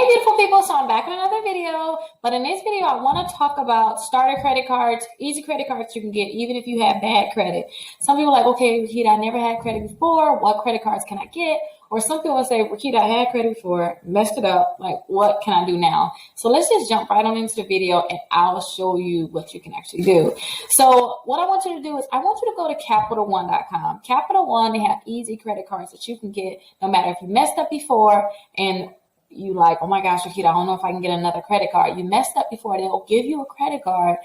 beautiful people, so I'm back in another video, but in this video I want to talk about starter credit cards, easy credit cards you can get even if you have bad credit. Some people are like, okay, Rickita, I never had credit before, what credit cards can I get? Or some people will say, Rickita, I had credit before, messed it up, like what can I do now? So let's just jump right on into the video and I'll show you what you can actually do. So what I want you to do is I want you to go to CapitalOne.com. Capital One, they have easy credit cards that you can get no matter if you messed up before and you like, oh my gosh, Rickita, I don't know if I can get another credit card. You messed up before, they'll give you a credit card.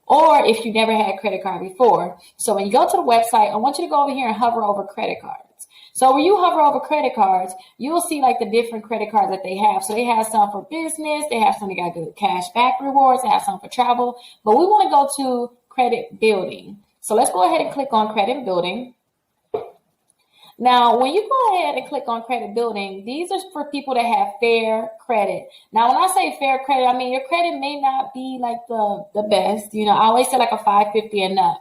Or if you never had a credit card before. So when you go to the website, I want you to go over here and hover over credit cards. So when you hover over credit cards, you will see like the different credit cards that they have. So they have some for business, they have some that got good cash back rewards, they have some for travel. But we want to go to credit building. So let's go ahead and click on credit building. Now, when you go ahead and click on credit building, these are for people that have fair credit. Now, when I say fair credit, I mean your credit may not be like the best. You know, I always say like a 550 and up.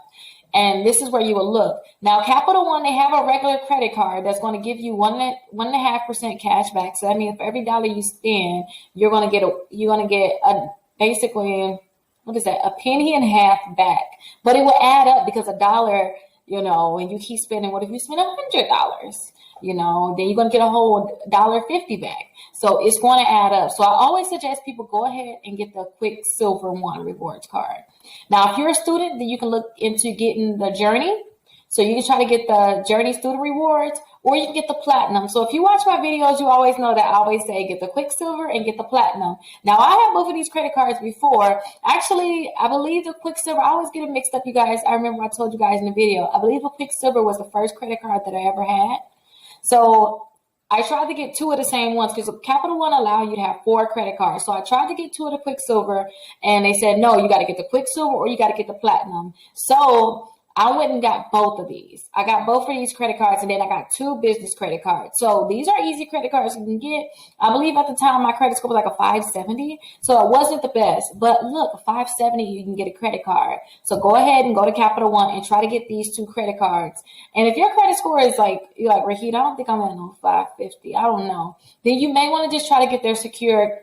And this is where you will look. Now, Capital One, they have a regular credit card that's going to give you 1.5% cash back. So that means for every dollar you spend, you're going to get a basically, what is that? A penny and a half back. But it will add up because a dollar, you know, when you keep spending, what if you spend $100? You know, then you're going to get a whole $1.50 back. So it's going to add up. So I always suggest people go ahead and get the Quicksilver One rewards card. Now, if you're a student, then you can look into getting the Journey. So you can try to get the Journey student rewards, or you can get the Platinum. So if you watch my videos, you always know that I always say get the Quicksilver and get the Platinum. Now, I have both of these credit cards before. Actually, I believe the Quicksilver, I always get it mixed up, you guys. I remember I told you guys in the video, I believe the Quicksilver was the first credit card that I ever had. So I tried to get two of the same ones because Capital One allow you to have 4 credit cards. So I tried to get 2 of the Quicksilver and they said, no, you got to get the Quicksilver or you got to get the Platinum. So I went and got both of these. I got both of these credit cards and then I got 2 business credit cards. So these are easy credit cards you can get. I believe at the time my credit score was like a 570. So it wasn't the best. But look, 570, you can get a credit card. So go ahead and go to Capital One and try to get these 2 credit cards. And if your credit score is like, you're like, Rickita, I don't think I'm at no 550. I don't know. Then you may want to just try to get their secured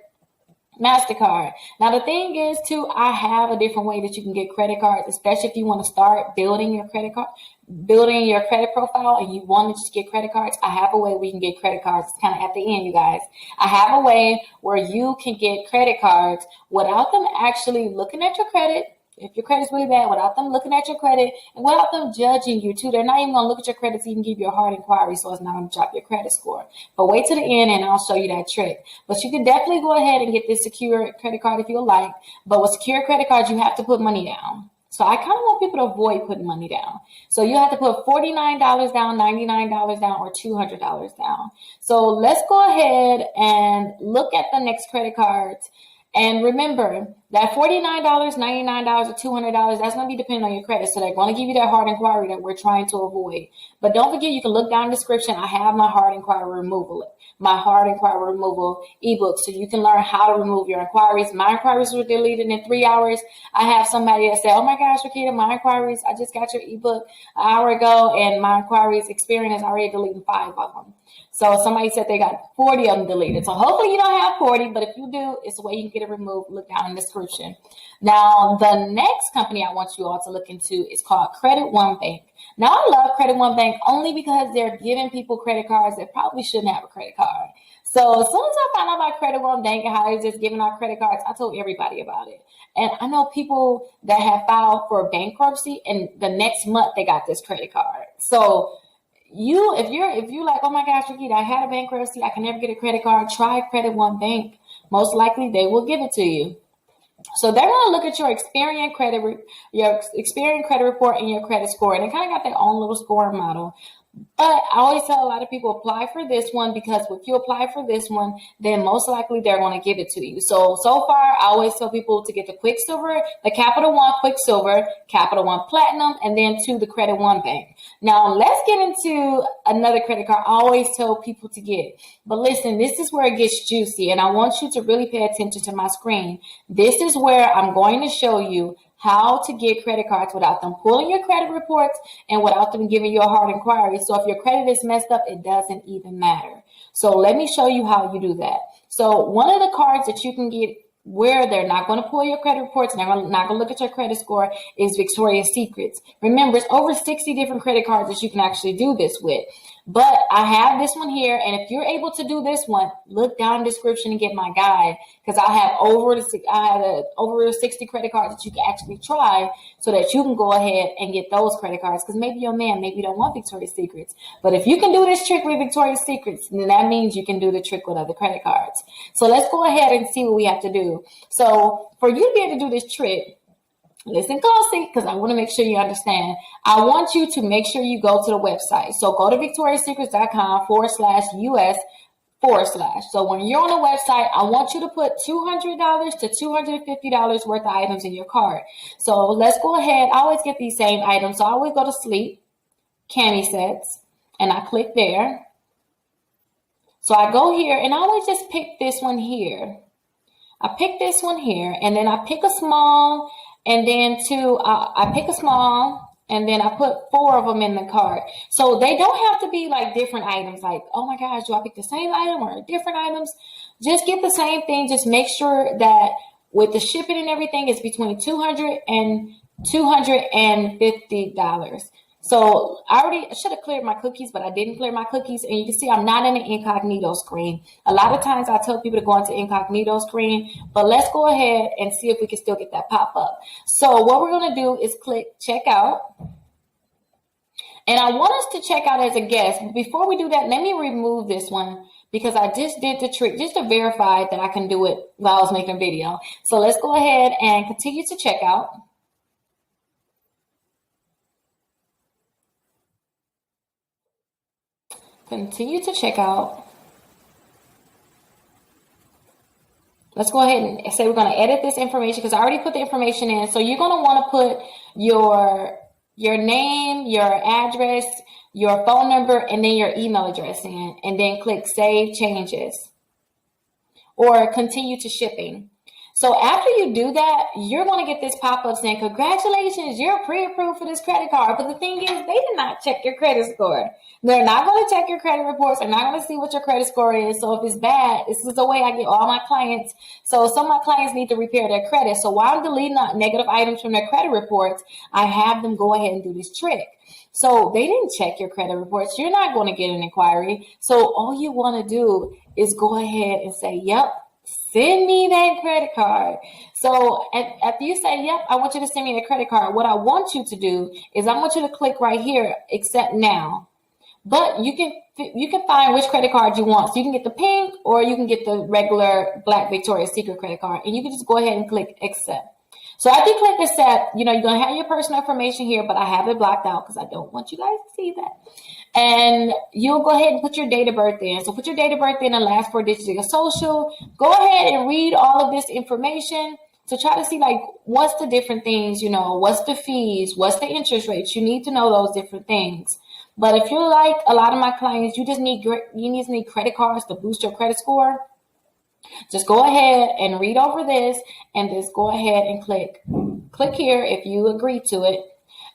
MasterCard. Now, the thing is, too, I have a different way that you can get credit cards, especially if you want to start building your credit profile and you want to just get credit cards. I have a way we can get credit cards. It's kind of at the end, you guys. I have a way where you can get credit cards without them actually looking at your credit. If your credit's really bad, without them looking at your credit and without them judging you too. They're not even going to look at your credit to even give you a hard inquiry, so it's not going to drop your credit score. But wait till the end and I'll show you that trick. But you can definitely go ahead and get this secure credit card if you like. But with secure credit cards, you have to put money down. So I kind of want people to avoid putting money down. So you have to put $49 down, $99 down, or $200 down. So let's go ahead and look at the next credit cards. And remember that $49, $99, or $200, that's going to be depending on your credit. So they're going to give you that hard inquiry that we're trying to avoid. But don't forget, you can look down in the description. I have my hard inquiry removal ebook. So you can learn how to remove your inquiries. My inquiries were deleted in 3 hours. I have somebody that said, oh my gosh, Rickita, my inquiries, I just got your ebook an hour ago and my inquiries experience already deleted 5 of them. So somebody said they got 40 of them deleted. So hopefully you don't have 40, but if you do, it's a way you can get it removed. Look down in the description. Now, the next company I want you all to look into is called Credit One Bank. Now, I love Credit One Bank only because they're giving people credit cards that probably shouldn't have a credit card. So as soon as I found out about Credit One Bank and how they're just giving out credit cards, I told everybody about it. And I know people that have filed for bankruptcy and the next month they got this credit card. So if you're like, oh my gosh, Rickita, I had a bankruptcy, I can never get a credit card, try Credit One Bank. Most likely they will give it to you. So they're going to look at your Experian credit report and your credit score, and they kind of got their own little scoring model. But I always tell a lot of people apply for this one because if you apply for this one, then most likely they're going to give it to you. So far, I always tell people to get the Quicksilver, the Capital One Quicksilver, Capital One Platinum, and then to the Credit One Bank. Now, let's get into another credit card I always tell people to get. But listen, this is where it gets juicy, and I want you to really pay attention to my screen. This is where I'm going to show you how to get credit cards without them pulling your credit reports and without them giving you a hard inquiry. So if your credit is messed up, it doesn't even matter. So let me show you how you do that. So one of the cards that you can get where they're not going to pull your credit reports, and they're not going to look at your credit score, is Victoria's Secrets. Remember, it's over 60 different credit cards that you can actually do this with. But I have this one here, and if you're able to do this one, look down in the description and get my guide, because I have over 60 credit cards that you can actually try, so that you can go ahead and get those credit cards. Because maybe you're a man, maybe you don't want Victoria's Secrets, but if you can do this trick with Victoria's Secrets, then that means you can do the trick with other credit cards. So let's go ahead and see what we have to do. So for you to be able to do this trick, listen closely, because I want to make sure you understand. I want you to make sure you go to the website. So go to victoriasecrets.com/US/. So when you're on the website, I want you to put $200 to $250 worth of items in your cart. So let's go ahead. I always get these same items. So I always go to sleep, cami sets, and I click there. So I go here, and I always just pick this one here. I pick this one here, and then I pick a small, and then I pick a small, and then I put 4 of them in the cart. So they don't have to be like different items, like, oh my gosh, do I pick the same item or different items? Just get the same thing. Just make sure that with the shipping and everything, it's between $200 and $250. So I should have cleared my cookies, but I didn't clear my cookies. And you can see I'm not in the incognito screen. A lot of times I tell people to go into incognito screen, but let's go ahead and see if we can still get that pop up. So what we're going to do is click checkout. And I want us to check out as a guest. Before we do that, let me remove this one, because I just did the trick just to verify that I can do it while I was making a video. So let's go ahead and continue to check out. Continue to check out. Let's go ahead and say we're going to edit this information, because I already put the information in. So you're going to want to put your name, your address, your phone number, and then your email address in, and then click Save Changes or Continue to Shipping. So after you do that, you're going to get this pop-up saying, congratulations, you're pre-approved for this credit card. But the thing is, they did not check your credit score. They're not going to check your credit reports. They're not going to see what your credit score is. So if it's bad, this is the way I get all my clients. So some of my clients need to repair their credit. So while I'm deleting negative items from their credit reports, I have them go ahead and do this trick. So they didn't check your credit reports. You're not going to get an inquiry. So all you want to do is go ahead and say, yep, send me that credit card. So after you say, yep, I want you to send me the credit card, what I want you to do is I want you to click right here, accept now. But you can find which credit card you want. So you can get the pink, or you can get the regular black Victoria's Secret credit card. And you can just go ahead and click accept. So after you click accept, you're going to have your personal information here, but I have it blocked out because I don't want you guys to see that. And you'll go ahead and put your date of birth in. So put your date of birth in and last 4 digits of your social. Go ahead and read all of this information to try to see, like, what's the different things, what's the fees, what's the interest rates. You need to know those different things. But if you're like a lot of my clients, you just need credit cards to boost your credit score. Just go ahead and read over this, and just go ahead and click here if you agree to it.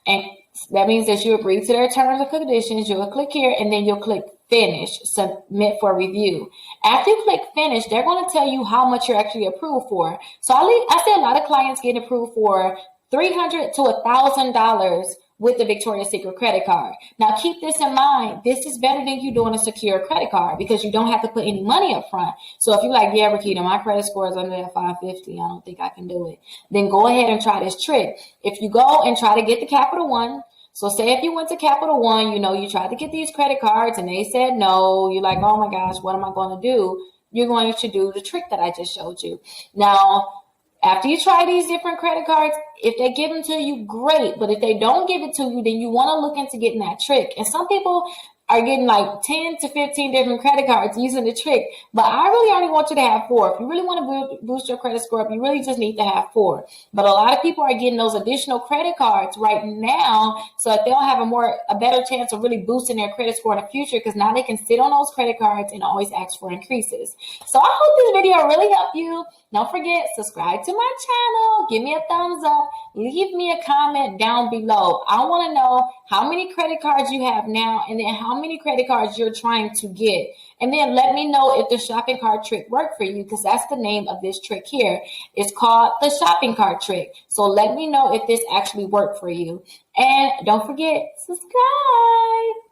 And that means that you agree to their terms and conditions. You'll click here, and then you'll click finish, submit for review. After you click finish, they're going to tell you how much you're actually approved for. So I see a lot of clients getting approved for $300 to $1,000 with the Victoria's Secret credit card. Now, keep this in mind. This is better than you doing a secure credit card, because you don't have to put any money up front. So if you're like, yeah, Rickita, my credit score is under that 550, I don't think I can do it, then go ahead and try this trick. If you go and try to get the Capital One, so say if you went to Capital One, you tried to get these credit cards and they said no, you're like, oh my gosh, what am I going to do? You're going to do the trick that I just showed you. Now, after you try these different credit cards, if they give them to you, great. But if they don't give it to you, then you want to look into getting that trick. And some people are getting like 10 to 15 different credit cards using the trick. But I really only want you to have 4. If you really want to boost your credit score up, you really just need to have 4. But a lot of people are getting those additional credit cards right now, so that they'll have a better chance of really boosting their credit score in the future, because now they can sit on those credit cards and always ask for increases. So I hope this video really helped you. Don't forget, subscribe to my channel, give me a thumbs up, leave me a comment down below. I want to know how many credit cards you have now and then how many credit cards you're trying to get. And then let me know if the shopping cart trick worked for you, because that's the name of this trick here. It's called the shopping cart trick. So let me know if this actually worked for you. And don't forget, subscribe.